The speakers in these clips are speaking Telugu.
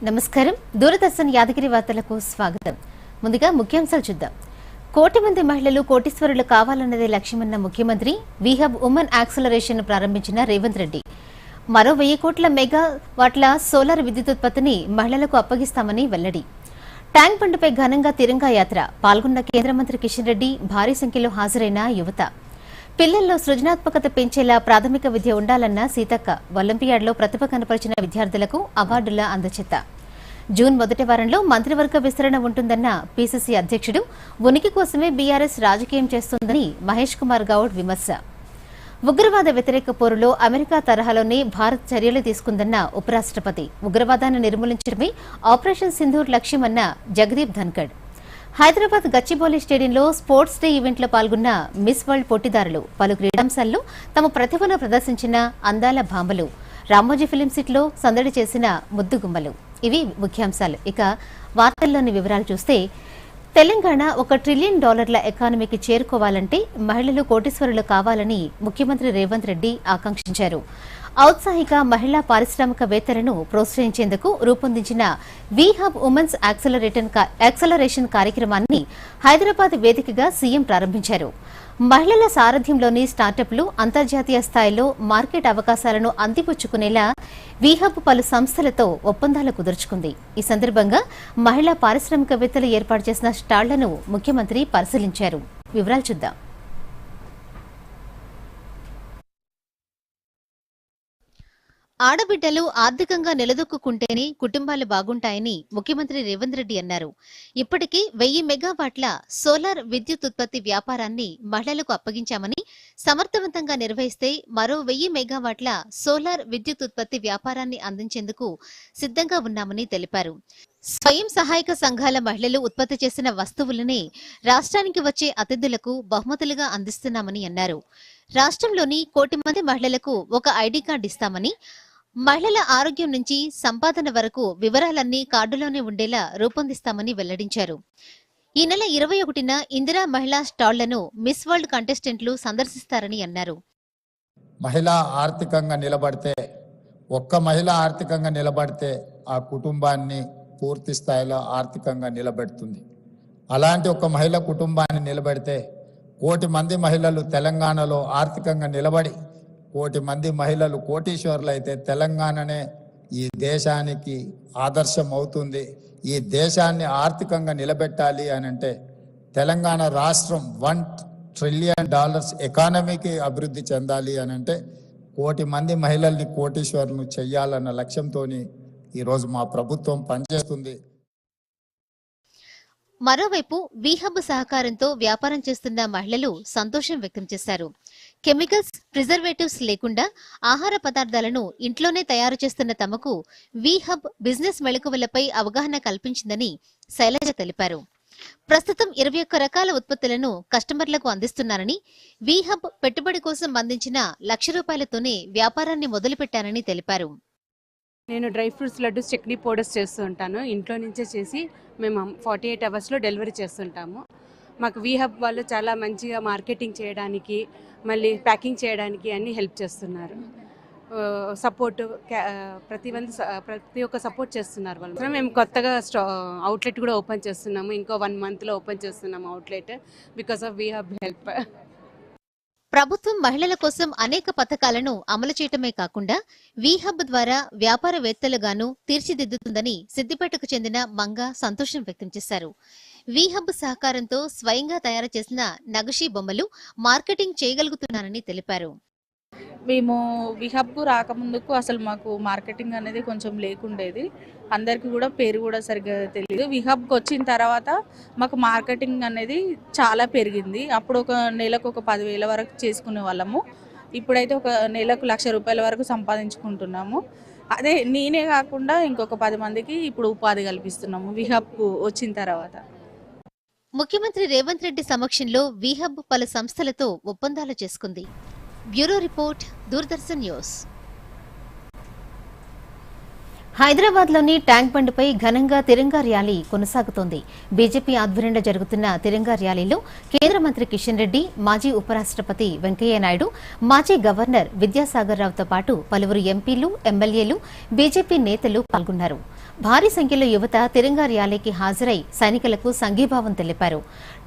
నమస్కారం. దూరదర్శన్ యాదగిరి వార్తలకు స్వాగతం. ముందుగా ముఖ్యాంశాలు చూద్దాం. కోటి మంది మహిళలు కోటీశ్వరులు కావాలన్నదే లక్ష్యమన్న ముఖ్యమంత్రి వీహబ్ ఉమెన్ యాక్సలరేషన్ ప్రారంభించిన రేవంత్ రెడ్డి మరో 1000 కోట్ల మెగావాట్ల సోలార్ విద్యుతుత్పత్తిని మహిళలకు అప్పగిస్తామని వెల్లడి. ట్యాంక్ బండ్పై ఘనంగా తిరంగా యాత్ర పాల్గొన్న కేంద్ర మంత్రి కిషన్ రెడ్డి, భారీ సంఖ్యలో హాజరైన యువత. పిల్లల్లో సృజనాత్మకత పెంచేలా ప్రాథమిక విద్య ఉండాలన్న సీతక్క. ఒలింపియాడ్లో ప్రతిభ కనపరిచిన విద్యార్థులకు అవార్డుల అందజేత. జూన్ మొదటి వారంలో మంత్రివర్గ విస్తరణ ఉంటుందన్న పీసీసీ అధ్యక్షుడు. ఉనికి కోసమే బీఆర్ఎస్ రాజకీయం చేస్తోందని మహేష్ కుమార్ గౌడ్ విమర్శ. ఉగ్రవాద వ్యతిరేక పోరులో అమెరికా తరహాలోనే భారత్ చర్యలు తీసుకుందన్న ఉపరాష్ట్రపతి. ఉగ్రవాదాన్ని నిర్మూలించడమే ఆపరేషన్ సింధూర్ లక్ష్యమన్న జగదీప్ ధన్కడ్. హైదరాబాద్ గచ్చిబౌలి స్టేడియంలో స్పోర్ట్స్ డే ఈవెంట్లో పాల్గొన్న మిస్ వరల్డ్ పోటీదారులు. పలు క్రీడాంశాల్లో తమ ప్రతిభను ప్రదర్శించిన అందాల భామలు. రామోజీ ఫిలిం సిటీలో సందడి చేసిన ముద్దుగుమ్మలు. ఇవి ముఖ్యాంశాలు. ఇక వార్తల్లోని వివరాలు చూస్తే, తెలంగాణ $1 ట్రిలియన్ ఎకానమీకి చేరుకోవాలంటే మహిళలు కోటీశ్వరులు కావాలని ముఖ్యమంత్రి రేవంత్ రెడ్డి ఆకాంక్షించారు. ఔత్సాహిక మహిళా పారిశ్రామికవేత్తలను ప్రోత్సహించేందుకు రూపొందించిన వీహబ్ ఉమెన్స్ యాక్సలరేషన్ కార్యక్రమాన్ని హైదరాబాద్ వేదికగా సీఎం ప్రారంభించారు. మహిళల సారథ్యంలోని స్టార్టప్లు అంతర్జాతీయ స్థాయిలో మార్కెట్ అవకాశాలను అందిపుచ్చుకునేలా వీహబ్ పలు సంస్థలతో ఒప్పందాలు కుదుర్చుకుంది. ఈ సందర్భంగా మహిళా పారిశ్రామికవేత్తలు ఏర్పాటు చేసిన స్టాళ్లను ముఖ్యమంత్రి పరిశీలించారు. వివరాలు చూద్దాం. ఆడబిడ్డలు ఆర్థికంగా నిలదొక్కుంటేనే కుటుంబాలు బాగుంటాయని ముఖ్యమంత్రి రేవంత్ రెడ్డి అన్నారు. ఇప్పటికీ 1000 మెగావాట్ల సోలార్ విద్యుత్ ఉత్పత్తి వ్యాపారాన్ని మహిళలకు అప్పగించామని, సమర్థవంతంగా నిర్వహిస్తే మరో 1000 మెగావాట్ల సోలార్ విద్యుత్ ఉత్పత్తి వ్యాపారాన్ని అందించేందుకు సిద్ధంగా ఉన్నామని తెలిపారు. స్వయం సహాయక సంఘాల మహిళలు ఉత్పత్తి చేసిన వస్తువులనే రాష్ట్రానికి వచ్చే అతిథులకు బహుమతులుగా అందిస్తున్నామని అన్నారు. రాష్ట్రంలోని 1 కోటి మంది మహిళలకు ఒక ఐడి కార్డు ఇస్తామని, మహిళల ఆరోగ్యం నుంచి సంపాదన వరకు వివరాలన్నీ కార్డులోనే ఉండేలా రూపొందిస్తామని వెల్లడించారు. ఈ నెల 21న ఇందిరా మహిళా స్టాళ్లను మిస్ వరల్డ్ కంటెస్టెంట్లు సందర్శిస్తారని అన్నారు. మహిళ ఆర్థికంగా నిలబడితే, ఒక్క మహిళ ఆర్థికంగా నిలబడితే ఆ కుటుంబాన్ని పూర్తి స్థాయిలో ఆర్థికంగా నిలబెడుతుంది. అలాంటి ఒక మహిళ కుటుంబాన్ని నిలబెడితే 1 కోటి మంది మహిళలు తెలంగాణలో ఆర్థికంగా నిలబడి 1 కోటి మంది మహిళలు కోటీశ్వరులు అయితే తెలంగాణనే ఈ దేశానికి ఆదర్శం అవుతుంది. ఈ దేశాన్ని ఆర్థికంగా నిలబెట్టాలి అని అంటే తెలంగాణ రాష్ట్రం $1 ట్రిలియన్ ఎకానమీకి అభివృద్ధి చెందాలి అని అంటే 1 కోటి మంది మహిళల్ని కోటీశ్వరులను చెయ్యాలన్న లక్ష్యంతో ఈరోజు మా ప్రభుత్వం పనిచేస్తుంది. మరోవైపు వీహబ్ సహకారంతో వ్యాపారం చేస్తున్న మహిళలు సంతోషం వ్యక్తం చేశారు. కెమికల్స్, ప్రిజర్వేటివ్స్ లేకుండా ఆహార పదార్థాలను ఇంట్లోనే తయారు చేస్తున్న తమకు వీహబ్ బిజినెస్ మెళకువలపై అవగాహన కల్పించిందని శైలజ తెలిపారు. ప్రస్తుతం 21 రకాల ఉత్పత్తులను కస్టమర్లకు అందిస్తున్నారని, వీహబ్ పెట్టుబడి కోసం అందించిన ₹1,00,000తోనే వ్యాపారాన్ని మొదలుపెట్టారని తెలిపారు. నేను dry fruits laddoos, chutney powders చేస్తూ ఉంటాను. ఇంట్లో నుంచే చేసి మేము 48 అవర్స్లో డెలివరీ చేస్తుంటాము. మాకు వీహబ్ వాళ్ళు చాలా మంచిగా మార్కెటింగ్ చేయడానికి, మళ్ళీ ప్యాకింగ్ చేయడానికి అన్నీ హెల్ప్ చేస్తున్నారు. సపోర్ట్ ప్రతి ఒక్క సపోర్ట్ చేస్తున్నారు వాళ్ళు. మేము కొత్తగా అవుట్లెట్ కూడా ఓపెన్ చేస్తున్నాము. ఇంకో 1 మంత్లో ఓపెన్ చేస్తున్నాము అవుట్లెట్, బికాస్ ఆఫ్ వీహబ్ హెల్ప్. ప్రభుత్వం మహిళల కోసం అనేక పథకాలను అమలు చేయటమే కాకుండా వీహబ్ ద్వారా వ్యాపారవేత్తలుగాను తీర్చిదిద్దుతుందని సిద్దిపేటకు చెందిన మంగ సంతోషం వ్యక్తం చేశారు. వీహబ్ సహకారంతో స్వయంగా తయారు చేసిన నగషీ బొమ్మలు మార్కెటింగ్ చేయగలుగుతున్నారని తెలిపారు. మేము వీహబ్కు రాకముందుకు అసలు మాకు మార్కెటింగ్ అనేది కొంచెం లేకుండేది. అందరికీ కూడా పేరు కూడా సరిగ్గా తెలియదు. వీహబ్కి వచ్చిన తర్వాత మాకు మార్కెటింగ్ అనేది చాలా పెరిగింది. అప్పుడు ఒక నెలకు ఒక 10,000 వరకు చేసుకునే వాళ్ళము. ఇప్పుడైతే ఒక నెలకు ₹1,00,000 వరకు సంపాదించుకుంటున్నాము. అదే నేనే కాకుండా ఇంకొక 10 మందికి ఇప్పుడు ఉపాధి కల్పిస్తున్నాము వీహబ్కు వచ్చిన తర్వాత. ముఖ్యమంత్రి రేవంత్ రెడ్డి సమక్షంలో వీహబ్ పలు సంస్థలతో ఒప్పందాలు చేసుకుంది. Bureau report, Doordarshan news. హైదరాబాద్లోని ట్యాంక్ బండ్పై ఘనంగా తిరంగా ర్యాలీ కొనసాగుతోంది. బీజేపీ ఆధ్వర్యంలో జరుగుతున్న తిరంగా ర్యాలీలో కేంద్ర మంత్రి కిషన్ రెడ్డి, మాజీ ఉపరాష్ట్రపతి వెంకయ్యనాయుడు, మాజీ గవర్నర్ విద్యాసాగర్ రావుతో పాటు పలువురు ఎంపీలు, ఎమ్మెల్యేలు, బీజేపీ నేతలు పాల్గొన్నారు. భారీ సంఖ్యలో యువత తిరంగా ర్యాలీకి హాజరై సైనికులకు సంఘీభావం తెలిపారు.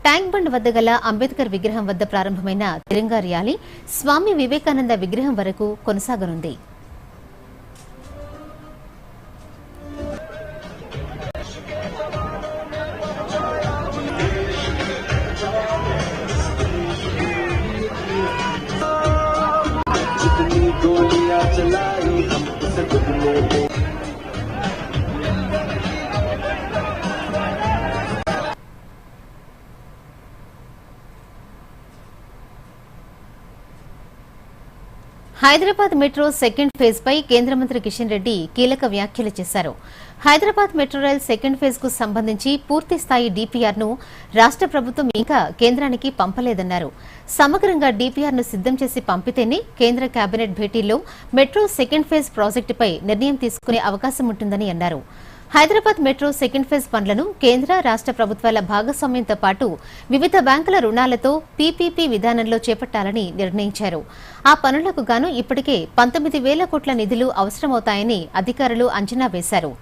ట్యాంక్ బండ్ వద్ద గల అంబేద్కర్ విగ్రహం వద్ద ప్రారంభమైన తిరంగా ర్యాలీ స్వామి వివేకానంద విగ్రహం వరకు కొనసాగనుంది. హైదరాబాద్ మెట్రో సెకండ్ ఫేజ్ పై కేంద్ర మంత్రి కిషన్ రెడ్డి కీలక వ్యాఖ్యలు చేశారు. Hyderabad metro rail second phase కు సంబంధించి పూర్తి స్థాయి డీపీఆర్ ను రాష్ట్ర ప్రభుత్వం ఇంకా కేంద్రానికి పంపలేదన్నారు. సమగ్రంగా డీపీఆర్ ను సిద్దం చేసి పంపితేనే కేంద్ర కేబినెట్ భేటీలో మెట్రో సెకండ్ ఫేజ్ ప్రాజెక్టుపై నిర్ణయం తీసుకునే అవకాశం ఉంటుందని అన్నారు. హైదరాబాద్ మెట్రో సెకండ్ ఫేజ్ పనులను కేంద్ర, రాష్ట్ర ప్రభుత్వాల భాగస్వామ్యంతో పాటు వివిధ బ్యాంకుల రుణాలతో పీపీపీ విధానంలో చేపట్టాలని నిర్ణయించారు. ఆ పనులకు గాను ఇప్పటికే 19,000 కోట్ల నిధులు అవసరమవుతాయని అధికారులు అంచనా వేశారు.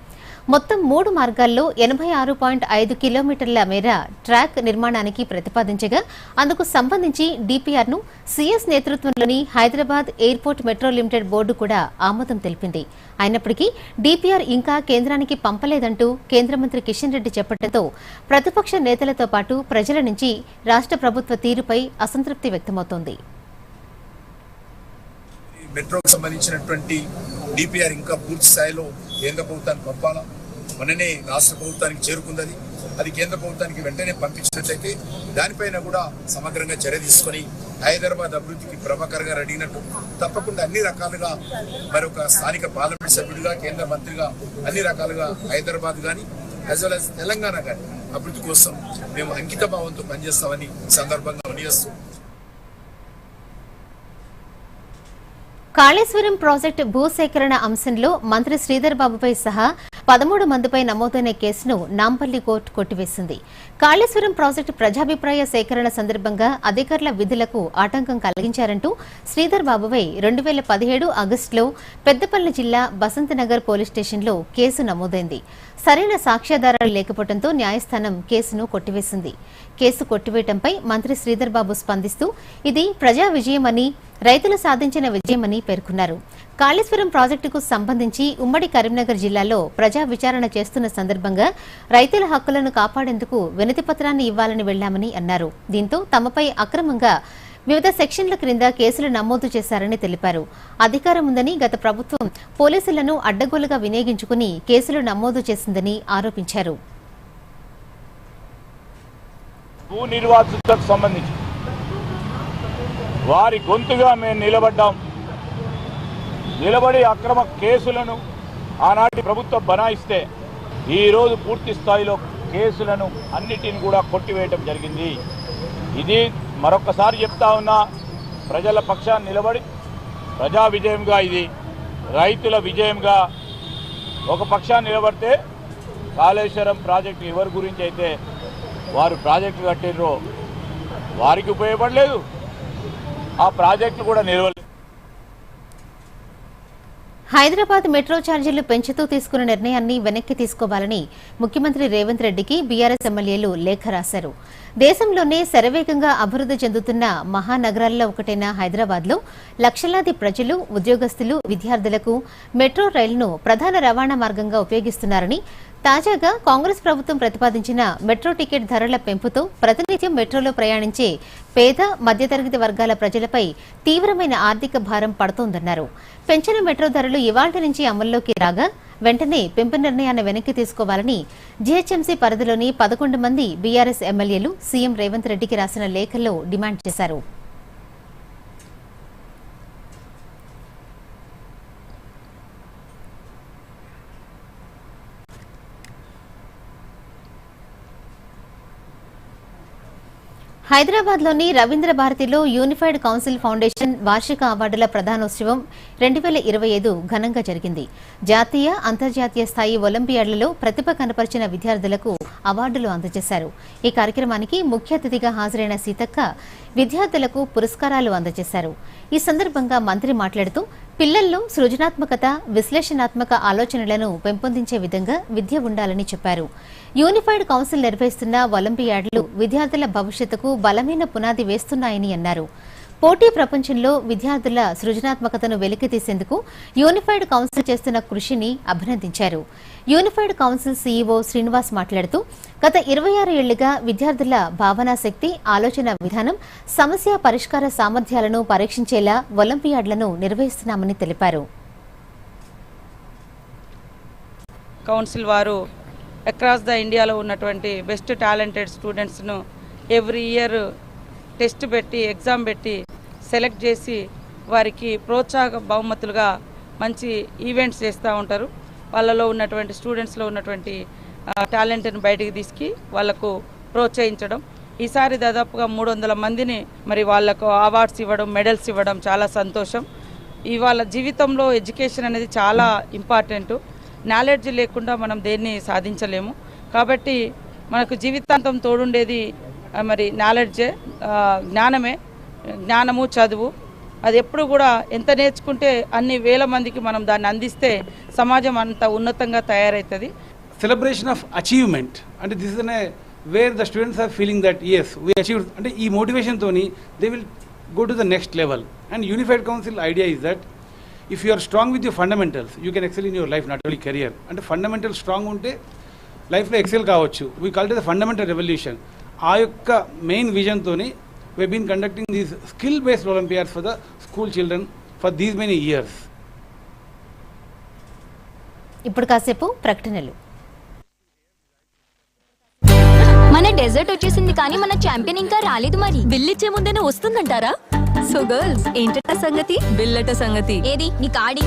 మొత్తం 3 మార్గాల్లో 86.5 కిలోమీటర్ల మేర ట్రాక్ నిర్మాణానికి ప్రతిపాదించగా అందుకు సంబంధించి డీపీఆర్ ను సీఎస్ నేతృత్వంలోని Hyderabad airport metro limited board కూడా ఆమోదం తెలిపింది. అయినప్పటికీ డీపీఆర్ ఇంకా కేంద్రానికి పంపలేదంటూ కేంద్ర మంత్రి కిషన్ రెడ్డి చెప్పడంతో ప్రతిపక్ష నేతలతో పాటు ప్రజల నుంచి రాష్ట్ర ప్రభుత్వ తీరుపై అసంతృప్తి వ్యక్తమవుతోంది. మెట్రోకి సంబంధించినటువంటి డిపిఆర్ ఇంకా పూర్తి స్థాయిలో కేంద్ర ప్రభుత్వానికి పంపాలా, మొన్ననే రాష్ట్ర ప్రభుత్వానికి చేరుకుంది. అది కేంద్ర ప్రభుత్వానికి వెంటనే పంపించినట్లయితే దానిపైన కూడా సమగ్రంగా చర్య తీసుకొని హైదరాబాద్ అభివృద్ధికి ప్రభాకర్ గారు అడిగినట్టు తప్పకుండా అన్ని రకాలుగా మరొక స్థానిక పార్లమెంట్ సభ్యుడిగా, కేంద్ర మంత్రిగా అన్ని రకాలుగా హైదరాబాద్ కానీ యాజ్ వెల్ యాజ్ తెలంగాణ కానీ అభివృద్ధి కోసం మేము అంకిత భావంతో పనిచేస్తామని సందర్భంగా వినియోగిస్తూ కాళేశ్వరం ప్రాజెక్టు భూసేకరణ అంశంలో మంత్రి శ్రీధర్ బాబుపై సహా 13 మందిపై నమోదైన కేసును నాంపల్లి కోర్టు కొట్టివేసింది. కాళేశ్వరం ప్రాజెక్టు ప్రజాభిప్రాయ సేకరణ సందర్భంగా అధికారుల విధులకు ఆటంకం కలిగించారంటూ శ్రీధర్ బాబుపై 2017 ఆగస్టులో పెద్దపల్లి జిల్లా బసంతనగర్ పోలీస్ స్టేషన్లో కేసు నమోదైంది. సరైన సాక్ష్యాధారాలు లేకపోవడంతో న్యాయస్థానం కేసును కొట్టివేసింది. కేసు కొట్టివేయడంపై మంత్రి శ్రీధర్ బాబు స్పందిస్తూ ఇది ప్రజా విజయమని, రైతులు సాధించిన విజయమని పేర్కొన్నారు. కాళేశ్వరం ప్రాజెక్టుకు సంబంధించి ఉమ్మడి కరీంనగర్ జిల్లాలో ప్రజా విచారణ చేస్తున్న సందర్భంగా రైతుల హక్కులను కాపాడేందుకు వినతిపత్రాన్ని ఇవ్వాలని వెళ్లామని అన్నారు. దీంతో తమపై అక్రమంగా వివిధ సెక్షన్ల క్రింద కేసులు నమోదు చేశారని తెలిపారు. అధికారం ఉందని గత ప్రభుత్వం పోలీసులను అడ్డగోలుగా వినియోగించుకుని కేసులు నమోదు చేసిందని ఆరోపించారు. భూ నిర్వాసితులకు సంబంధించి వారి గొంతుగా మేము నిలబడి అక్రమ కేసులను ఆనాటి ప్రభుత్వం బనాయిస్తే ఈరోజు పూర్తి స్థాయిలో కేసులను అన్నిటిని కూడా కొట్టివేయటం జరిగింది. ఇది మరొకసారి చెప్తా ఉన్నా, ప్రజల పక్షాన్ని నిలబడి ప్రజా విజయంగా, ఇది రైతుల విజయంగా ఒక పక్షాన్ని నిలబడితే కాళేశ్వరం ప్రాజెక్టు ఎవరి గురించి అయితే వారు ప్రాజెక్టు కట్టిర్రో వారికి ఉపయోగపడలేదు, ఆ ప్రాజెక్టు కూడా నిలవలేదు. హైదరాబాద్ మెట్రో ఛార్జీలు పెంచుతూ తీసుకున్న నిర్ణయాన్ని వెనక్కి తీసుకోవాలని ముఖ్యమంత్రి రేవంత్ రెడ్డికి బీఆర్ఎస్ ఎమ్మెల్యేలు లేఖ రాశారు. దేశంలోనే శరవేగంగా అభివృద్ధి చెందుతున్న మహానగరాల్లో ఒకటైన హైదరాబాద్లో లక్షలాది ప్రజలు, ఉద్యోగస్తులు, విద్యార్థులకు మెట్రో రైలును ప్రధాన రవాణా మార్గంగా ఉపయోగిస్తున్నారని, తాజాగా కాంగ్రెస్ ప్రభుత్వం ప్రతిపాదించిన మెట్రో టికెట్ ధరల పెంపుతో ప్రతినిత్యం మెట్రోలో ప్రయాణించే పేద, మధ్యతరగతి వర్గాల ప్రజలపై తీవ్రమైన ఆర్థిక భారం పడుతోందన్నారు. పెంచిన మెట్రో ధరలు ఇవాళ్టి నుంచి అమల్లోకి రాగా వెంటనే పెంపు నిర్ణయాన్ని వెనక్కి తీసుకోవాలని జీహెచ్ఎంసీ పరిధిలోని 11 మంది బీఆర్ఎస్ ఎమ్మెల్యేలు సీఎం రేవంత్ రెడ్డికి రాసిన లేఖల్లో డిమాండ్ చేశారు. హైదరాబాద్లోని రవీంద్ర భారతిలో యూనిఫైడ్ కౌన్సిల్ ఫౌండేషన్ వార్షిక అవార్డుల ప్రధానోత్సవం 2025 ఘనంగా జరిగింది. జాతీయ, అంతర్జాతీయ స్థాయి ఒలింపియాడ్లలో ప్రతిభ కనపరిచిన విద్యార్థులకు అవార్డులు అందజేశారు. ఈ కార్యక్రమానికి ముఖ్య అతిథిగా హాజరైన సీతక్క విద్యార్థులకు పురస్కారాలు అందజేశారు. ఈ సందర్భంగా మంత్రి మాట్లాడుతూ పిల్లల్లో సృజనాత్మకత, విశ్లేషణాత్మక ఆలోచనలను పెంపొందించే విధంగా విద్య ఉండాలని చెప్పారు. యూనిఫైడ్ కౌన్సిల్ నిర్వహిస్తున్న ఒలింపియాడ్లు విద్యార్థుల భవిష్యత్తుకు బలమైన పునాది వేస్తున్నాయని అన్నారు. పోటీ ప్రపంచంలో విద్యార్థుల సృజనాత్మకతను వెలికితీసేందుకు యూనిఫైడ్ కౌన్సిల్ చేస్తున్న కృషిని అభినందించారు. యూనిఫైడ్ కౌన్సిల్ సీఈఓ శ్రీనివాస్ మాట్లాడుతూ గత 26 ఏళ్లుగా విద్యార్థుల భావనా శక్తి, ఆలోచన విధానం, సమస్య పరిష్కార సామర్థ్యాలను పరీక్షించేలా ఒలింపియాడ్లను నిర్వహిస్తున్నామని తెలిపారు. కౌన్సిల్ వారు అక్రాస్ ద ఇండియాలో ఉన్నటువంటి బెస్ట్ టాలెంటెడ్ స్టూడెంట్స్ను ఎవ్రీ ఇయర్ టెస్ట్ పెట్టి, ఎగ్జామ్ పెట్టి సెలెక్ట్ చేసి వారికి ప్రోత్సాహక బహుమతులుగా మంచి ఈవెంట్స్ చేస్తూ ఉంటారు. వాళ్ళలో ఉన్నటువంటి స్టూడెంట్స్లో ఉన్నటువంటి టాలెంట్ని బయటికి తీసుకు వాళ్లకు ప్రోత్సహించడం. ఈసారి దాదాపుగా 300 మందిని మరి వాళ్లకు అవార్డ్స్ ఇవ్వడం, మెడల్స్ ఇవ్వడం చాలా సంతోషం. ఇవాళ జీవితంలో ఎడ్యుకేషన్ అనేది చాలా ఇంపార్టెంట్. నాలెడ్జ్ లేకుండా మనం దేన్ని సాధించలేము. కాబట్టి మనకు జీవితాంతం తోడుండేది మరి నాలెడ్జే, జ్ఞానమే. జ్ఞానము, చదువు అది ఎప్పుడు కూడా ఎంత నేర్చుకుంటే అన్ని వేల మందికి మనం దాన్ని అందిస్తే సమాజం అంత ఉన్నతంగా తయారవుతుంది. సెలబ్రేషన్ ఆఫ్ అచీవ్మెంట్ అంటే this is where the students are feeling that as we achieve అంటే ఈ మోటివేషన్తోని they will go to the next level. And unified council idea is that if you are strong with your fundamentals you can excel in your life, not only career. అంటే ఫండమెంటల్ స్ట్రాంగ్ ఉంటే లైఫ్లో ఎక్సెల్ కావచ్చు. We call it the fundamental revolution. ఆ యొక్క మెయిన్ విజన్తోని we been conducting these skill based Olympiads for the school children for these many years. ఇప్పుడు కాసేపు ప్రకటనలు. మన డెజర్ట్ వచ్చేసింది కానీ మన ఛాంపియన్ ఇంకా రాలేదు. మరి బిల్లిచ్చే ముందేనే వస్తుందంటారా? సో గర్ల్స్, ఏంటట సంగతి? బిల్లట సంగతి ఏది? నీ కాడి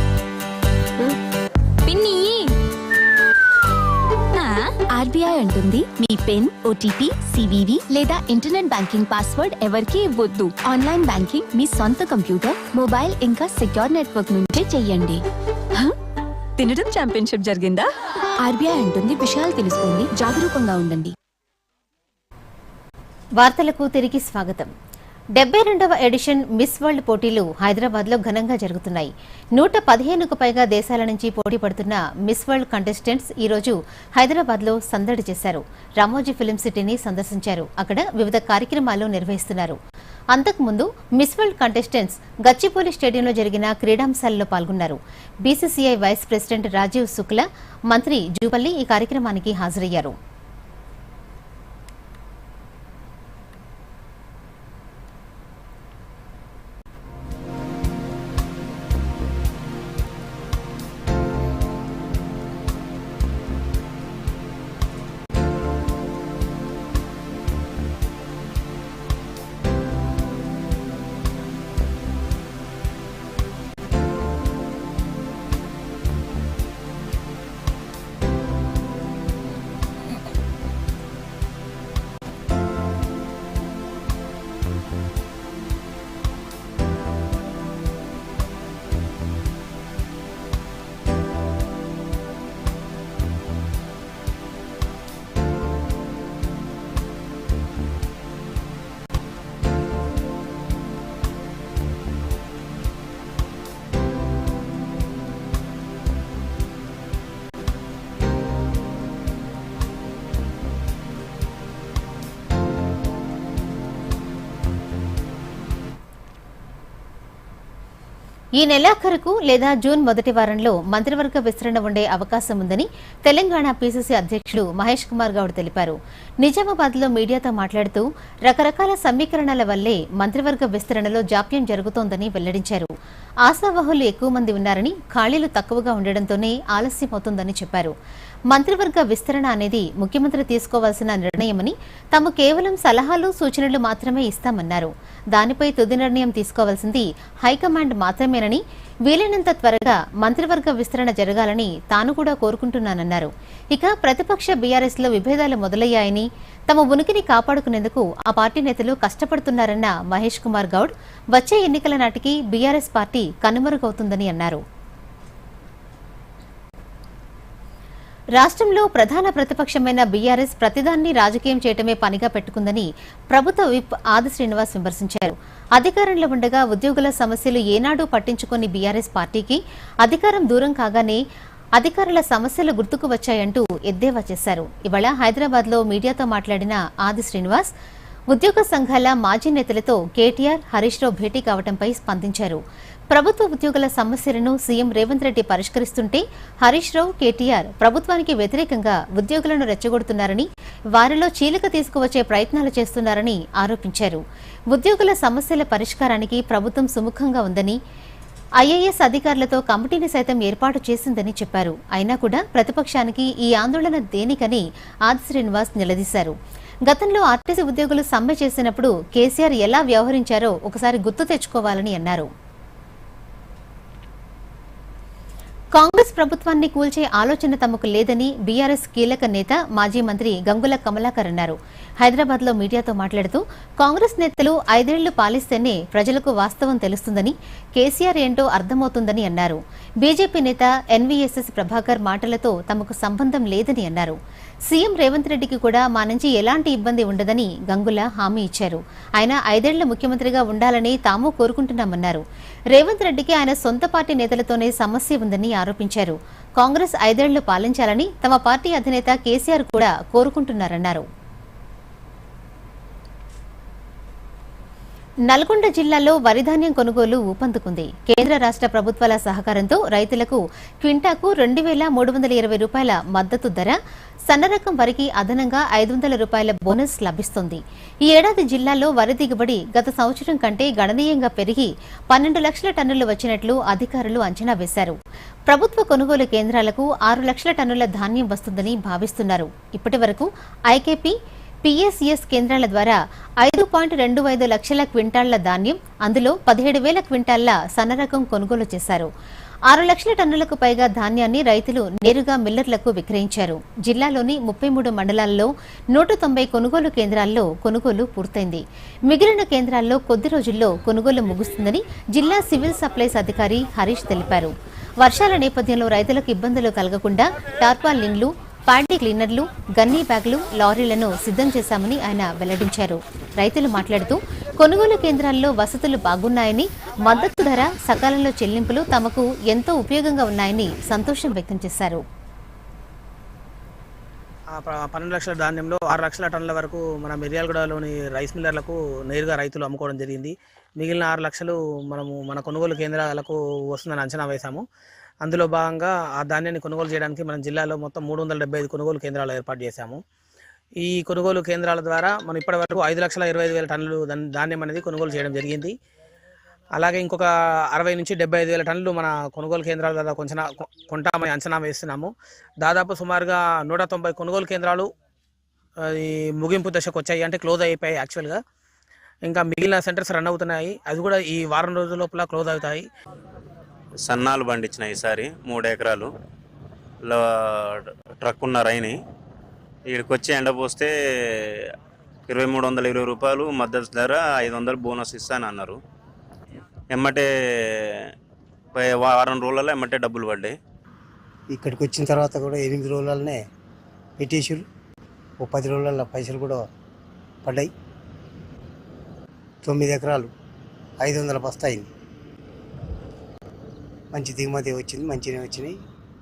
పిన్ని. ఆర్బీఐ అంటుంది మీ పిన్, ఓటీపీ, సివివి లేదా ఇంటర్నెట్ బ్యాంకింగ్ పాస్వర్డ్ ఎవరికీ ఇవ్వద్దు. ఆన్లైన్ బ్యాంకింగ్ మీ సొంత కంప్యూటర్, మొబైల్ ఇంకా సెక్యూర్ నెట్వర్క్ నుంచే చెయ్యండి. తినడం ఛాంపియన్షిప్ జరిగిందా? ఆర్బీఐ అంటుంది విషయాలు తెలుసుకోండి, జాగరూకంగా ఉండండి. వార్తలకు తిరిగి స్వాగతం. 72వ ఎడిషన్ మిస్ వరల్డ్ పోటీలు హైదరాబాద్లో ఘనంగా జరుగుతున్నాయి. 115కు పైగా దేశాల నుంచి పోటీ పడుతున్న మిస్ వరల్డ్ కంటెస్టెంట్స్ ఈ రోజు హైదరాబాద్లో సందడి చేశారు. రామోజీ ఫిల్మ్ సిటీని సందర్శించారు. అక్కడ వివిధ కార్యక్రమాలు నిర్వహిస్తున్నారు. అంతకుముందు మిస్ వరల్డ్ కంటెస్టెంట్స్ గచ్చిబౌలి స్టేడియంలో జరిగిన క్రీడాంశాలలో పాల్గొన్నారు. BCCI vice president Rajeev Shukla, మంత్రి జూపల్లి ఈ కార్యక్రమానికి హాజరయ్యారు. ఈ నెలాఖరుకు లేదా జూన్ మొదటి వారంలో మంత్రివర్గ విస్తరణ ఉండే అవకాశం ఉందని తెలంగాణ పీసీసీ అధ్యక్షుడు మహేష్ కుమార్ గౌడ్ తెలిపారు. నిజామాబాద్లో మీడియాతో మాట్లాడుతూ రకరకాల సమీకరణల వల్లే మంత్రివర్గ విస్తరణలో జాప్యం జరుగుతోందని వెల్లడించారు. ఆశావహులు ఎక్కువ మంది ఉన్నారని, ఖాళీలు తక్కువగా ఉండడంతోనే ఆలస్యమవుతోందని చెప్పారు. మంత్రివర్గ విస్తరణ అనేది ముఖ్యమంత్రి తీసుకోవాల్సిన నిర్ణయమని, తాము కేవలం సలహాలు సూచనలు మాత్రమే ఇస్తామన్నారు. దానిపై తుది నిర్ణయం తీసుకోవాల్సింది హైకమాండ్ మాత్రమేనని, వీలైనంత త్వరగా మంత్రివర్గ విస్తరణ జరగాలని తాను కూడా కోరుకుంటున్నానన్నారు. ఇక ప్రతిపక్ష బీఆర్ఎస్ లో విభేదాలు మొదలయ్యాయని, తమ ఉనికిని కాపాడుకునేందుకు ఆ పార్టీ నేతలు కష్టపడుతున్నారన్న మహేష్ కుమార్ గౌడ్ వచ్చే ఎన్నికల నాటికి బీఆర్ఎస్ పార్టీ కనుమరుగవుతుందని అన్నారు. రాష్ట్రంలో ప్రధాన ప్రతిపక్షమైన బీఆర్ఎస్ ప్రతిదాన్ని రాజకీయం చేయటమే పనిగా పెట్టుకుందని ప్రభుత్వ విప్ ఆది శ్రీనివాస్ విమర్శించారు. అధికారంలో ఉండగా ఉద్యోగుల సమస్యలు ఏనాడూ పట్టించుకుని బీఆర్ఎస్ పార్టీకి అధికారం దూరం కాగానే అధికారుల సమస్యలు గుర్తుకు వచ్చాయంటూ ఎద్దేవా చేశారు. ఇవాళ హైదరాబాద్ లో మీడియాతో మాట్లాడిన ఆది శ్రీనివాస్ ఉద్యోగ సంఘాల మాజీ నేతలతో కేటీఆర్, హరీష్ రావు భేటీ కావడంపై స్పందించారు. ప్రభుత్వ ఉద్యోగుల సమస్యలను సీఎం రేవంత్ రెడ్డి పరిష్కరిస్తుంటే హరీష్ రావు, కేటీఆర్ ప్రభుత్వానికి వ్యతిరేకంగా ఉద్యోగులను రెచ్చగొడుతున్నారని, వారిలో చీలిక తీసుకువచ్చే ప్రయత్నాలు చేస్తున్నారని ఆరోపించారు. ఉద్యోగుల సమస్యల పరిష్కారానికి ప్రభుత్వం సుముఖంగా ఉందని, ఐఏఎస్ అధికారులతో కమిటీని సైతం ఏర్పాటు చేసిందని చెప్పారు. అయినా కూడా ప్రతిపక్షానికి ఈ ఆందోళన దేనికని ఆది శ్రీనివాస్ నిలదీశారు. గతంలో ఆర్టీసీ ఉద్యోగులు సమ్మె చేసినప్పుడు కేసీఆర్ ఎలా వ్యవహరించారో ఒకసారి గుర్తు తెచ్చుకోవాలని అన్నారు. కాంగ్రెస్ ప్రభుత్వాన్ని కూల్చే ఆలోచన తమకు లేదని బీఆర్ఎస్ కీలక నేత మాజీ మంత్రి గంగుల కమలాకర్ అన్నారు. హైదరాబాద్ లో మీడియాతో మాట్లాడుతూ కాంగ్రెస్ నేతలు 5 ఏళ్లు పాలిస్తేనే ప్రజలకు వాస్తవం తెలుస్తుందని, కేసీఆర్ ఏంటో అర్థమవుతుందని అన్నారు. బీజేపీ నేత ఎన్వీఎస్ఎస్ ప్రభాకర్ మాటలతో తమకు సంబంధం లేదని అన్నారు. సీఎం రేవంత్ రెడ్డికి కూడా మా నుంచి ఎలాంటి ఇబ్బంది ఉండదని గంగుల హామీ ఇచ్చారు. ఆయన 5 ఏళ్ల ముఖ్యమంత్రిగా ఉండాలని తాము కోరుకుంటున్నామన్నారు. రేవంత్ రెడ్డికి ఆయన సొంత పార్టీ నేతలతోనే సమస్య ఉందని ఆరోపించారు. కాంగ్రెస్ 5 ఏళ్లు పాలించాలని తమ పార్టీ అధినేత కేసీఆర్ కూడా కోరుకుంటున్నారన్నారు. నల్గొండ జిల్లాలో వరిధాన్యం కొనుగోలు ఊపందుకుంది. కేంద్ర రాష్ట్ర ప్రభుత్వాల సహకారంతో రైతులకు క్వింటాకు 2,320 రూపాయల మద్దతు ధర, సన్నరకం వరికి అదనంగా 500 రూపాయల బోనస్ లభిస్తుంది. ఈ ఏడాది జిల్లాలో వరి దిగుబడి గత సంవత్సరం కంటే గణనీయంగా పెరిగి 12 లక్షల టన్నులు వచ్చినట్లు అధికారులు అంచనా వేశారు. ప్రభుత్వ కొనుగోలు కేంద్రాలకు 6 లక్షల టన్నుల ధాన్యం వస్తుందని భావిస్తున్నారు. ఇప్పటి వరకు ఐకేపీ, పీఎస్ఈఎస్ కేంద్రాల ద్వారా 5.25 లక్షల క్వింటాళ్ల ధాన్యం, అందులో 17,000 క్వింటాళ్ల సన్నరకం కొనుగోలు చేశారు. 6 లక్షల టన్నులకు పైగా ధాన్యాన్ని రైతులు నేరుగా మిల్లర్లకు విక్రయించారు. జిల్లాలోని 33 మండలాల్లో 190 కొనుగోలు కేంద్రాల్లో కొనుగోలు పూర్తయింది. మిగిలిన కేంద్రాల్లో కొద్ది రోజుల్లో కొనుగోలు ముగుస్తుందని జిల్లా సివిల్ సప్లైస్ అధికారి హరీష్ తెలిపారు. వర్షాల నేపథ్యంలో రైతులకు ఇబ్బందులు కలగకుండా టార్పాలిన్లు, ప్యాడీ క్లీనర్లు, గన్నీ బ్యాగులు, లారీలను సిద్ధం చేశామని ఆయన వెల్లడించారు. రైతులు మాట్లాడుతూ కొనుగోలు కేంద్రాల్లో వసతులు బాగున్నాయని, మద్దతు ధర, సకాలంలో చెల్లింపులు తమకు ఎంతో ఉపయోగంగా ఉన్నాయని సంతోషం వ్యక్తం చేశారు. 12 లక్షల ధాన్యంలో 6 లక్షల టన్నుల వరకు మన మిర్యాలగూడలోని రైస్ మిల్లర్లకు నేరుగా రైతులు అమ్ముకోవడం జరిగింది. మిగిలిన 6 లక్షలు మనము మన కొనుగోలు కేంద్రాలకు వస్తుందని అంచనా వేశాము. అందులో భాగంగా ఆ ధాన్యాన్ని కొనుగోలు చేయడానికి మనం జిల్లాలో మొత్తం 375 కొనుగోలు కేంద్రాలు ఏర్పాటు చేశాము. ఈ కొనుగోలు కేంద్రాల ద్వారా మనం ఇప్పటి వరకు 5,25,000 టన్నులు ధాన్యం అనేది కొనుగోలు చేయడం జరిగింది. అలాగే ఇంకొక 60 నుంచి 75,000 టన్నులు మన కొనుగోలు కేంద్రాల ద్వారా కొంటామని అంచనా వేస్తున్నాము. దాదాపు సుమారుగా 190 కొనుగోలు కేంద్రాలు ముగింపు దశకు వచ్చాయి, అంటే క్లోజ్ అయిపోయాయి యాక్చువల్గా. ఇంకా మిగిలిన సెంటర్స్ రన్ అవుతున్నాయి, అది కూడా ఈ వారం రోజుల లోపల క్లోజ్ అవుతాయి. సన్నాలు పండించిన ఈసారి 3 ఎకరాలు ట్రక్ ఉన్న రైని ఇక్కడికి వచ్చి ఎండపోస్తే 2,320 రూపాయలు మద్దతు ధర, 500 బోనస్ ఇస్తానన్నారు. ఎమ్మటే వారం రోజులలో ఎమ్మటే డబ్బులు పడ్డాయి. ఇక్కడికి వచ్చిన తర్వాత కూడా 8 రోజులనే పెట్టేసారు. 10 రోజుల పైసలు కూడా పడ్డాయి. 9 ఎకరాలు 500 బస్తా అయింది. మంచి దిగుమతి వచ్చింది, మంచిగా వచ్చినాయి,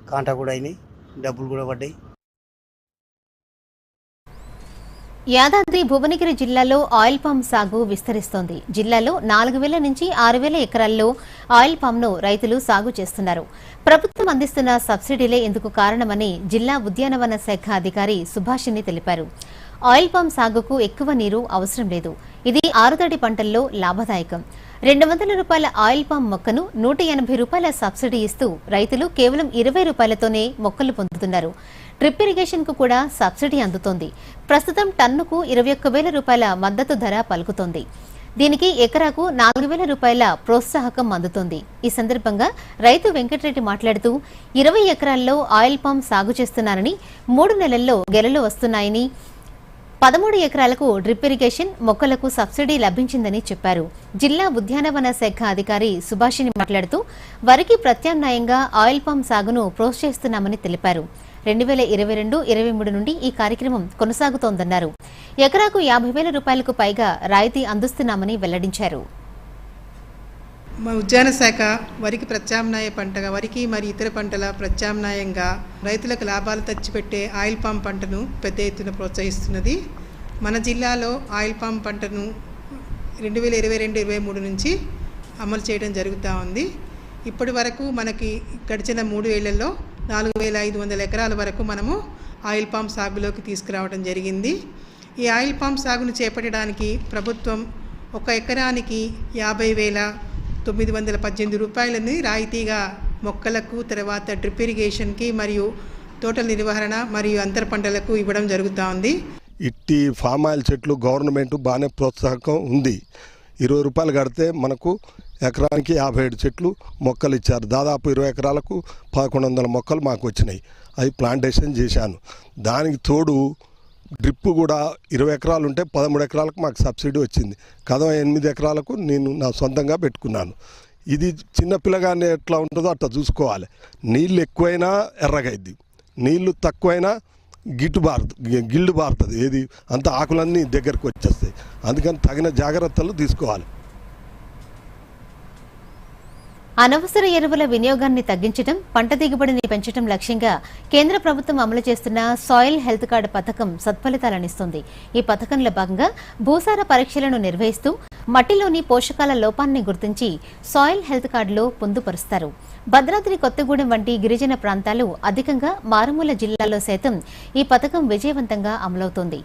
కాంటా కూడా అయినాయి, డబ్బులు కూడా పడ్డాయి. యాదాద్రి భువనగిరి జిల్లాలో ఆయిల్ పామ్ సాగు విస్తరిస్తోంది. జిల్లాలో 4,000 నుంచి 6,000 ఎకరాల్లో ఆయిల్ పామ్ను రైతులు సాగు చేస్తున్నారు. ప్రభుత్వం అందిస్తున్న సబ్సిడీలే ఇందుకు కారణమని జిల్లా ఉద్యానవన శాఖ అధికారి సుభాషిణి తెలిపారు. ఆయిల్ పామ్ సాగుకు ఎక్కువ నీరు అవసరం లేదు. ఇది ఆరుతడి పంటల్లో లాభదాయకం. 200 రూపాయల ఆయిల్ పామ్ మొక్కను 180 రూపాయల సబ్సిడీ ఇస్తూ రైతులు కేవలం 20 రూపాయలతోనే మొక్కలు పొందుతున్నారు. డ్రిప్ ఇరిగేషన్ కు కూడా సబ్సిడీ అందుతోంది. ప్రస్తుతం టన్నుకు 21,000 రూపాయల మద్దతు ధర పలుకుతోంది. దీనికి ఎకరాకు 4,000 రూపాయల ప్రోత్సాహకం అందుతోంది. ఈ సందర్భంగా రైతు వెంకటరెడ్డి మాట్లాడుతూ 20 ఎకరాల్లో ఆయిల్ పామ్ సాగు చేస్తున్నారని, 3 నెలల్లో గెలలు వస్తున్నాయని, 13 ఎకరాలకు డ్రిప్ ఇరిగేషన్ మొక్కలకు సబ్సిడీ లభించిందని చెప్పారు. జిల్లా ఉద్యానవన శాఖ అధికారి సుభాషిణి మాట్లాడుతూ వరికి ప్రత్యామ్నాయంగా ఆయిల్ పామ్ సాగును ప్రోత్సహిస్తున్నామని తెలిపారు. 2022-23 నుండి ఈ కార్యక్రమం కొనసాగుతోందన్నారు. ఎకరాకు 50,000 రూపాయలకు పైగా రాయితీ అందిస్తున్నామని వెల్లడించారు. మా ఉద్యాన శాఖ వరికి ప్రత్యామ్నాయ పంటగా వరికి మరియు ఇతర పంటల ప్రత్యామ్నాయంగా రైతులకు లాభాలు తెచ్చిపెట్టే ఆయిల్ పామ్ పంటను పెద్ద ఎత్తున ప్రోత్సహిస్తున్నది. మన జిల్లాలో ఆయిల్ పామ్ పంటను 2022-23 నుంచి అమలు చేయడం జరుగుతూ ఉంది. ఇప్పటి వరకు మనకి గడిచిన 3 ఏళ్లలో 4,500 ఎకరాల వరకు మనము ఆయిల్ పామ్ సాగులోకి తీసుకురావడం జరిగింది. ఈ ఆయిల్ పామ్ సాగును చేపట్టడానికి ప్రభుత్వం 1 ఎకరానికి 50,918 రూపాయలని రాయితీగా మొక్కలకు, తర్వాత డ్రిప్ ఇరిగేషన్కి మరియు తోటల నిర్వహణ మరియు అంతర పంటలకు ఇవ్వడం జరుగుతూ ఉంది. ఇట్టి ఫామ్ ఆయిల్ చెట్లు గవర్నమెంట్ బాగానే ప్రోత్సాహకం ఉంది. 20 రూపాయలు కడితే మనకు ఎకరానికి 57 చెట్లు మొక్కలు ఇచ్చారు. దాదాపు 20 ఎకరాలకు 1,100 మొక్కలు మాకు వచ్చినాయి. అవి ప్లాంటేషన్ చేశాను. దానికి తోడు డ్రిప్ కూడా 20 ఎకరాలు ఉంటే 13 ఎకరాలకు మాకు సబ్సిడీ వచ్చింది. కదవ 8 ఎకరాలకు నేను నా సొంతంగా పెట్టుకున్నాను. ఇది చిన్నపిల్లగానే ఎట్లా ఉంటుందో అట్లా చూసుకోవాలి. నీళ్ళు ఎక్కువైనా ఎర్రగైద్ది, నీళ్ళు తక్కువైనా గిల్డు బారుతుంది. ఏది అంత ఆకులన్నీ దగ్గరకు వచ్చేస్తాయి. అందుకని తగిన జాగ్రత్తలు తీసుకోవాలి. అనవసర ఎరువుల వినియోగాన్ని తగ్గించడం, పంట దిగుబడిని పెంచడం లక్ష్యంగా కేంద్ర ప్రభుత్వం అమలు చేస్తున్న సాయిల్ హెల్త్ కార్డు పథకం సత్ఫలితాలనిస్తుంది. ఈ పథకంలో భాగంగా భూసార పరీక్షలను నిర్వహిస్తూ మట్టిలోని పోషకాల లోపాన్ని గుర్తించి సాయిల్ హెల్త్ కార్డులో పొందుపరుస్తారు. భద్రాద్రి కొత్తగూడెం వంటి గిరిజన ప్రాంతాలు అధికంగా మారుమూల జిల్లాల్లో సైతం ఈ పథకం విజయవంతంగా అమలవుతోంది.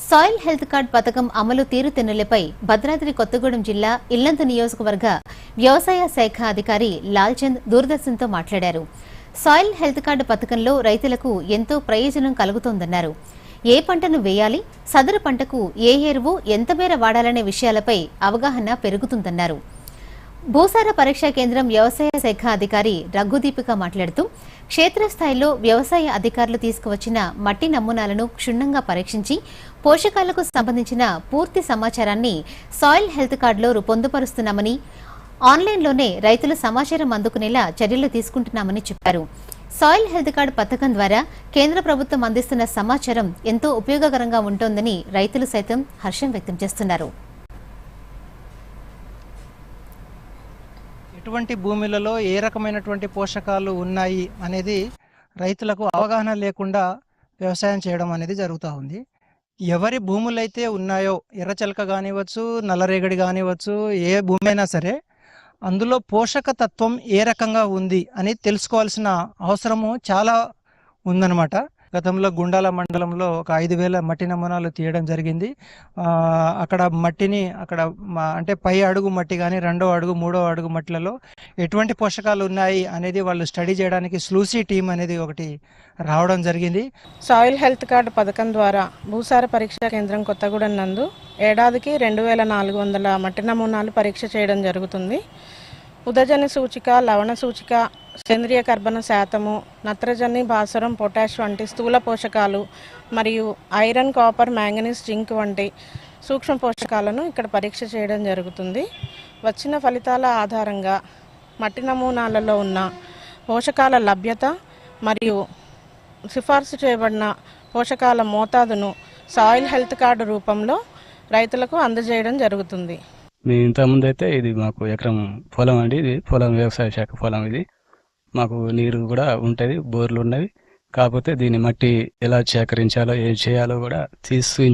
సాయిల్ హెల్త్ కార్డు పథకం అమలు తీరుతెన్నులపై భద్రాద్రి కొత్తగూడెం జిల్లా ఇల్లందు నియోజకవర్గ వ్యవసాయ శాఖ అధికారి లాల్చంద్ దూరదర్శన్తో మాట్లాడారు. సాయిల్ హెల్త్ కార్డు పథకంలో రైతులకు ఎంతో ప్రయోజనం కలుగుతోందన్నారు. ఏ పంటను వేయాలి, సదరు పంటకు ఏ ఎరువు ఎంత మేర వాడాలనే విషయాలపై అవగాహన పెరుగుతుందన్నారు. భూసార పరీక్షా కేంద్రం వ్యవసాయ శాఖ అధికారి రఘుదీపిక మాట్లాడుతూ క్షేత్రస్థాయిలో వ్యవసాయ అధికారులు తీసుకువచ్చిన మట్టి నమూనాలను క్షుణ్ణంగా పరీక్షించి పోషకాలకు సంబంధించిన పూర్తి సమాచారాన్ని సాయిల్ హెల్త్ కార్డులో పొందుపరుస్తున్నామని, ఆన్లైన్లోనే రైతులు సమాచారం అందుకునేలా చర్యలు తీసుకుంటున్నామని చెప్పారు. సాయిల్ హెల్త్ కార్డు పథకం ద్వారా కేంద్ర ప్రభుత్వం అందిస్తున్న సమాచారం ఎంతో ఉపయోగకరంగా ఉంటోందని రైతులు సైతం హర్షం వ్యక్తం చేస్తున్నారు. ఎటువంటి భూములలో ఏ రకమైనటువంటి పోషకాలు ఉన్నాయి అనేది రైతులకు అవగాహన లేకుండా వ్యవసాయం చేయడం అనేది జరుగుతూ ఉంది. ఎవరి భూములైతే ఉన్నాయో, ఎర్రచలక కానివచ్చు, నల్లరేగడి కానివచ్చు, ఏ భూమి అయినా సరే అందులో పోషక తత్వం ఏ రకంగా ఉంది అని తెలుసుకోవాల్సిన అవసరము చాలా ఉందన్నమాట. గతంలో గుండాల మండలంలో ఒక 5,000 మట్టి నమూనాలు తీయడం జరిగింది. అక్కడ మట్టిని అంటే పై అడుగు మట్టి కానీ, 2వ అడుగు 3వ అడుగు మట్టిలలో ఎటువంటి పోషకాలు ఉన్నాయి అనేది వాళ్ళు స్టడీ చేయడానికి స్లూసీ టీం అనేది ఒకటి రావడం జరిగింది. సాయిల్ హెల్త్ కార్డు పథకం ద్వారా భూసార పరీక్షా కేంద్రం కొత్తగూడెం నందు ఏడాదికి 2,400 మట్టి నమూనాలు పరీక్ష చేయడం జరుగుతుంది. ఉదజని సూచిక, లవణ సూచిక, సేంద్రియ కర్బన శాతము, నత్రజని, భాస్వరం, పొటాష్ వంటి స్థూల పోషకాలు మరియు ఐరన్, కాపర్, మ్యాంగనీస్, జింక్ వంటి సూక్ష్మ పోషకాలను ఇక్కడ పరీక్ష చేయడం జరుగుతుంది. వచ్చిన ఫలితాల ఆధారంగా మట్టి నమూనాలలో ఉన్న పోషకాల లభ్యత మరియు సిఫార్సు చేయబడిన పోషకాల మోతాదును సాయిల్ హెల్త్ కార్డు రూపంలో రైతులకు అందజేయడం జరుగుతుంది. మీ ఇంతకుముందు అయితే ఇది మాకు ఎకరం పొలం అండి, ఇది పొలం వ్యవసాయ శాఖ పొలం. ఇది మాకు నీరు కూడా ఉంటుంది, బోర్లు ఉన్నవి. కాకపోతే దీన్ని మట్టి ఎలా సేకరించాలో ఏం చేయాలో కూడా తీసి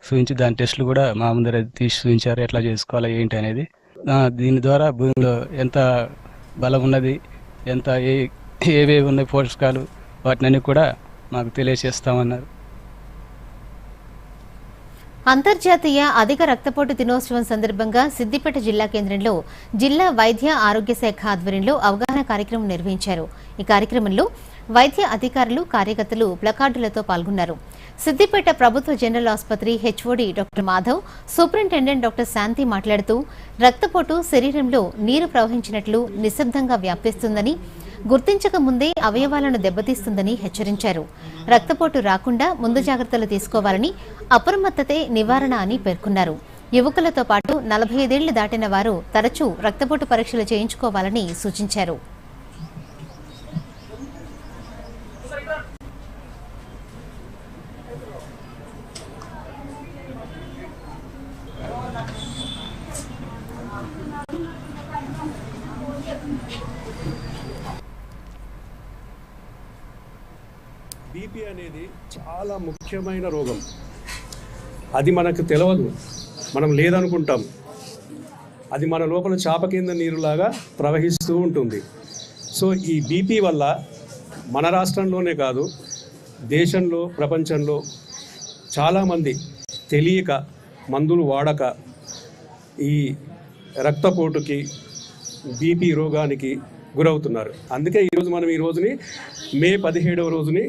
చూపించి దాని టెస్టులు కూడా మా ముందర తీసి చూపించారు, ఎట్లా చేసుకోవాలో ఏంటి అనేది. దీని ద్వారా భూమిలో ఎంత బలం ఉన్నది, ఎంత ఏవేవి ఉన్నాయి పోషకాలు, వాటిని కూడా మాకు తెలియజేస్తామన్నారు. అంతర్జాతీయ అధిక రక్తపోటు దినోత్సవం సందర్భంగా సిద్దిపేట జిల్లా కేంద్రంలో జిల్లా వైద్య ఆరోగ్య శాఖ ఆధ్వర్యంలో అవగాహన కార్యక్రమం నిర్వహించారు. ఈ కార్యక్రమంలో వైద్య అధికారులు కార్యకర్తలు ప్లకార్డులతో పాల్గొన్నారు. సిద్దిపేట ప్రభుత్వ జనరల్ ఆసుపత్రి HOD doctor Madhav, superintendent doctor Shanti మాట్లాడుతూ రక్తపోటు శరీరంలో నీరు ప్రవహించినట్లు నిశ్శబ్దంగా వ్యాపిస్తుందని, గుర్తించక ముందే అవయవాలను దెబ్బతీస్తుందని హెచ్చరించారు. రక్తపోటు రాకుండా ముందు జాగ్రత్తలు తీసుకోవాలని, అప్రమత్తతే నివారణ అని పేర్కొన్నారు. యువకులతో పాటు 45 ఏళ్లు దాటిన వారు తరచూ రక్తపోటు పరీక్షలు చేయించుకోవాలని సూచించారు. బీపీ అనేది చాలా ముఖ్యమైన రోగం. అది మనకు తెలియదు, మనం లేదనుకుంటాం. అది మన లోపల చాప కింద నీరులాగా ప్రవహిస్తూ ఉంటుంది. సో ఈ బీపీ వల్ల మన రాష్ట్రంలోనే కాదు, దేశంలో, ప్రపంచంలో చాలామంది తెలియక మందులు వాడక ఈ రక్తపోటుకి, బీపీ రోగానికి గురవుతున్నారు. అందుకే ఈరోజు మనం ఈ రోజుని మే 17వ రోజుని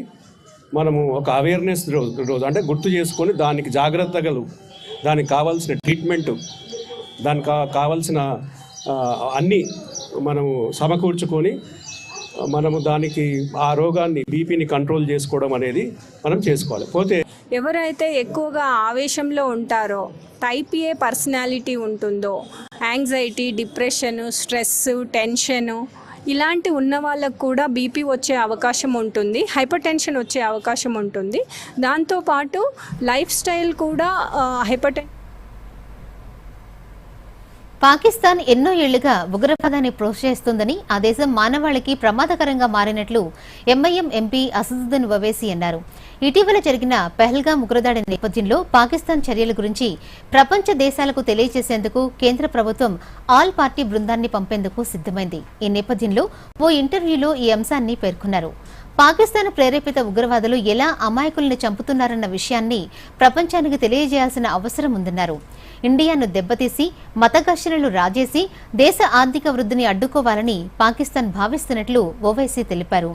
మనము ఒక అవేర్నెస్ రోజు అంటే గుర్తు చేసుకొని దానికి జాగ్రత్తలు, దానికి కావాల్సిన ట్రీట్మెంటు, దానికి కావాల్సిన అన్నీ మనము సమకూర్చుకొని మనము దానికి ఆ రోగాన్ని, బీపీని కంట్రోల్ చేసుకోవడం అనేది మనం చేసుకోవాలి. పోతే ఎవరైతే ఎక్కువగా ఆవేశంలో ఉంటారో, టైప్ ఏ పర్సనాలిటీ ఉంటుందో, యాంగ్జైటీ, డిప్రెషన్, స్ట్రెస్, టెన్షను ఇలాంటి ఉన్న వాళ్ళకు కూడా బీపీ వచ్చే అవకాశం ఉంటుంది, హైపర్ టెన్షన్ వచ్చే అవకాశం ఉంటుంది. దాంతోపాటు లైఫ్ స్టైల్ కూడా పాకిస్తాన్ ఎన్నో ఏళ్లుగా ఉగ్రవాదాన్ని ప్రోత్సహిస్తుందని, ఆ దేశం మానవాళికి ప్రమాదకరంగా మారినట్లు ఎంఐఎం ఎంపీ అసదుద్దీన్ ఓవైసీ అన్నారు. ఇటీవల జరిగిన పెహల్గాం ఉగ్రదాడి నేపథ్యంలో పాకిస్తాన్ చర్యల గురించి ప్రపంచ దేశాలకు తెలియజేసేందుకు కేంద్ర ప్రభుత్వం ఆల్ పార్టీ బృందాన్ని పంపేందుకు సిద్దమైంది. ఈ నేపథ్యంలో ఓ ఇంటర్వ్యూలో ఈ అంశాన్ని పేర్కొన్నారు. పాకిస్తాన్ ప్రేరేపిత ఉగ్రవాదులు ఎలా అమాయకుల్ని చంపుతున్నారన్న విషయాన్ని ప్రపంచానికి తెలియజేయాల్సిన అవసరం ఉందన్నారు. ఇండియాను దెబ్బతీసి, మత ఘర్షణలు రాజేసి దేశ ఆర్థిక వృద్ధిని అడ్డుకోవాలని పాకిస్తాన్ భావిస్తున్నట్లు ఓవైసీ తెలిపారు.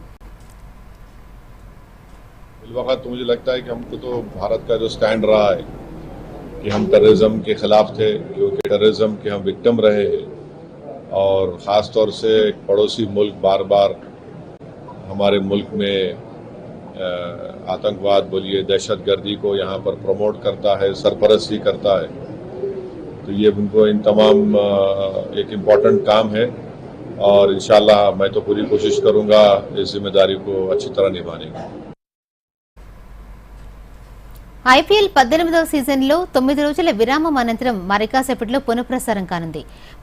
वक्त मुझे लगता है कि हमको तो भारत का जो स्टैंड रहा है कि हम टेररिज्म के खिलाफ थे, क्योंकि टेररिज्म के हम विक्टिम रहे हैं और ख़ास तौर से एक पड़ोसी मुल्क बार बार हमारे मुल्क में आतंकवाद बोलिए, दहशतगर्दी को यहाँ पर प्रमोट करता है, सरपरस्ती करता है. तो ये उनको इन तमाम एक इम्पॉर्टेंट काम है और इंशाल्लाह मैं तो पूरी कोशिश करूँगा इस जिम्मेदारी को अच्छी तरह निभाने की. ఐపీఎల్ 18వ సీజన్లో 9 రోజుల విరామం అనంతరం మరికాసేపట్లో పునఃప్రసారం కానుంది.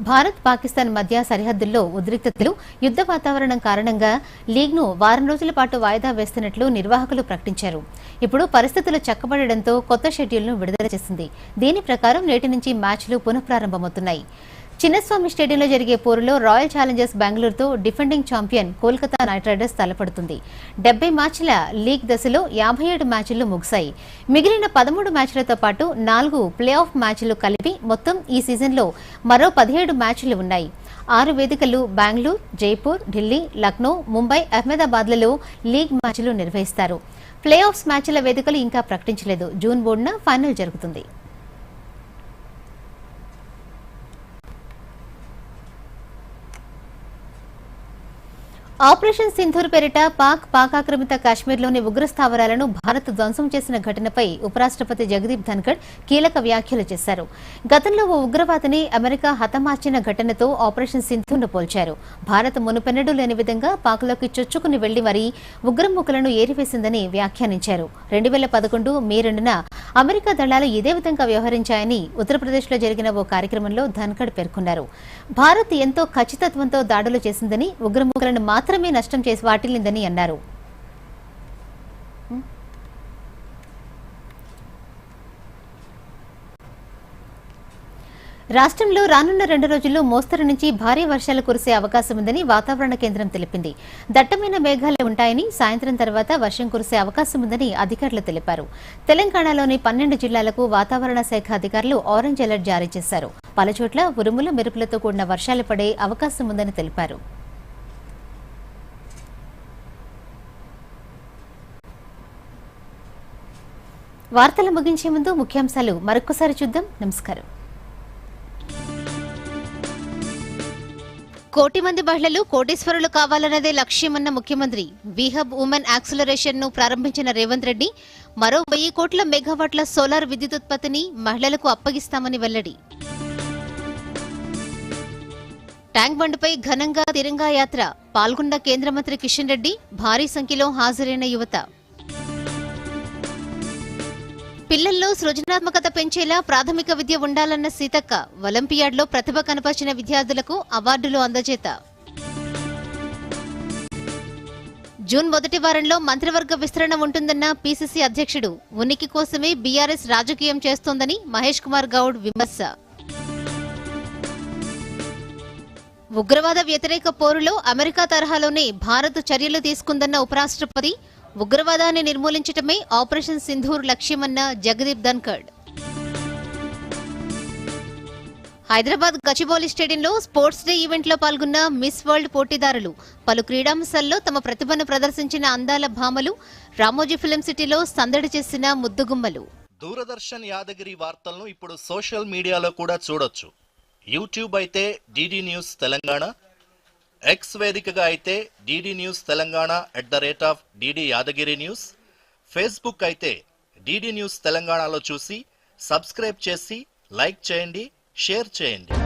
భారత్, పాకిస్తాన్ మధ్య సరిహద్దుల్లో ఉద్రిక్తతలు, యుద్ధ వాతావరణం కారణంగా లీగ్ను వారం రోజుల పాటు వాయిదా వేస్తున్నట్లు నిర్వాహకులు ప్రకటించారు. ఇప్పుడు పరిస్థితులు చక్కబడడంతో కొత్త షెడ్యూల్ను విడుదల చేసింది. దీని ప్రకారం నేటి నుంచి మ్యాచ్లు పునఃప్రారంభమవుతున్నాయి. చిన్నస్వామి స్టేడియంలో జరిగే పోరులో రాయల్ ఛాలెంజర్స్ బెంగళూరుతో defending champion Kolkata knight riders తలపడుతుంది. 70 మ్యాచ్ల లీగ్ దశలో 57 మ్యాచ్లు ముగిశాయి. మిగిలిన 13 మ్యాచ్లతో పాటు 4 ప్లే ఆఫ్ మ్యాచ్లు కలిపి మొత్తం ఈ సీజన్లో మరో 17 మ్యాచ్లు ఉన్నాయి. 6 వేదికలు బెంగళూరు, జైపూర్, ఢిల్లీ, లక్నో, ముంబై, అహ్మదాబాద్లలో లీగ్ మ్యాచ్లు నిర్వహిస్తారు. ప్లే ఆఫ్స్ మ్యాచ్ల వేదికలు ఇంకా ప్రకటించలేదు. జూన్ 3న ఫైనల్ జరుగుతుంది. ఆపరేషన్ సింధూర్ పేరిట పాక్ ఆక్రమిత కాశ్మీర్లోని ఉగ్ర స్థావరాలను భారత్ ధ్వంసం చేసిన ఘటనపై ఉపరాష్ట్రపతి జగదీప్ ధన్కడ్ కీలక వ్యాఖ్యలు చేశారు. గతంలో ఓ ఉగ్రవాదిని అమెరికా హతమార్చిన ఘటనతో ఆపరేషన్ సింధూర్ను పోల్చారు. భారత్ మునుపెన్నడూ లేని విధంగా పాక్లోకి చొచ్చుకుని వెళ్లి మరీ ఉగ్రముఖులను ఏరివేసిందని వ్యాఖ్యానించారు. 2011 మే 2న అమెరికా దళాలు ఇదే విధంగా వ్యవహరించాయని ఉత్తరప్రదేశ్లో జరిగిన ఓ కార్యక్రమంలో ధన్కడ్ పేర్కొన్నారు. భారత్ ఎంతో ఖచ్చితత్వంతో దాడులు చేసిందని, ఉగ్రముఖులను మాత్రమే నష్టం చేసి వాటిల్లిందని అన్నారు. రాష్ట్రంలో రానున్న 2 రోజుల్లో మోస్తరు నుంచి భారీ వర్షాలు కురిసే అవకాశం ఉందని వాతావరణ కేంద్రం తెలిపింది. దట్టమైన మేఘాలు ఉంటాయని, సాయంత్రం తర్వాత వర్షం కురిసే అవకాశం ఉందని అధికారులు తెలిపారు. తెలంగాణలోని 12 జిల్లాలకు వాతావరణ శాఖ అధికారులు ఆరెంజ్ అలర్ట్ జారీ చేశారు. పలుచోట్ల ఉరుములు, మెరుపులతో కూడిన వర్షాలు పడే అవకాశం ఉందని తెలిపారు. వార్తలు ముగించే ముందు ముఖ్యాంశాలు మరొకసారి చూద్దాం. నమస్కారం. కోటి మంది మహిళలు కోటీశ్వరులు కావాలన్నదే లక్ష్యమన్న ముఖ్యమంత్రి. వీహబ్ ఉమెన్ యాక్సిలరేషన్ ను ప్రారంభించిన రేవంత్ రెడ్డి మరో 1000 కోట్ల మెగావాట్ల సోలార్ విద్యుదుత్పత్తిని మహిళలకు అప్పగిస్తామని వెల్లడి. ట్యాంక్ బండ్పై ఘనంగా తిరంగా యాత్ర పాల్గొన్న కేంద్ర మంత్రి కిషన్ రెడ్డి. భారీ సంఖ్యలో హాజరైన యువత. పిల్లల్లో సృజనాత్మకత పెంచేలా ప్రాథమిక విద్య ఉండాలన్న సీతక్క. ఒలింపియాడ్లో ప్రతిభ కనపరిచిన విద్యార్థులకు అవార్డులు అందజేత. జూన్ మొదటి వారంలో మంత్రివర్గ విస్తరణ ఉంటుందన్న పీసీసీ అధ్యక్షుడు. ఉనికి కోసమే బీఆర్ఎస్ రాజకీయం చేస్తోందని మహేష్ కుమార్ గౌడ్ విమర్శ. ఉగ్రవాద వ్యతిరేక పోరులో అమెరికా తరహాలోనే భారత్ చర్యలు తీసుకుందన్న ఉపరాష్ట్రపతి. ఉగ్రవాదాన్ని నిర్మూలించటమే ఆపరేషన్ సింధూర్ లక్ష్యమన్న జగదీప్ ధన్కడ్. హైదరాబాద్ గచ్చిబౌలి స్టేడియంలో స్పోర్ట్స్ డే ఈవెంట్లో పాల్గొన్న మిస్ వరల్డ్ పోటీదారులు. పలు క్రీడాంశాల్లో తమ ప్రతిభను ప్రదర్శించిన అందాల భామలు. రామోజీ ఫిల్మ్ సిటీలో సందడి చేసిన ముద్దుగుమ్మలు. దూరదర్శన్ యాదగిరి వార్తలను ఇప్పుడు సోషల్ మీడియాలో కూడా చూడొచ్చు. యూట్యూబ్ అయితే డిడి న్యూస్ తెలంగాణ, ఎక్స్ వేదికగా అయితే DD news Telangana @DD Yadagiri news, Facebook అయితే డిడి న్యూస్ తెలంగాణలో చూసి సబ్స్క్రైబ్ చేసి లైక్ చేయండి, షేర్ చేయండి.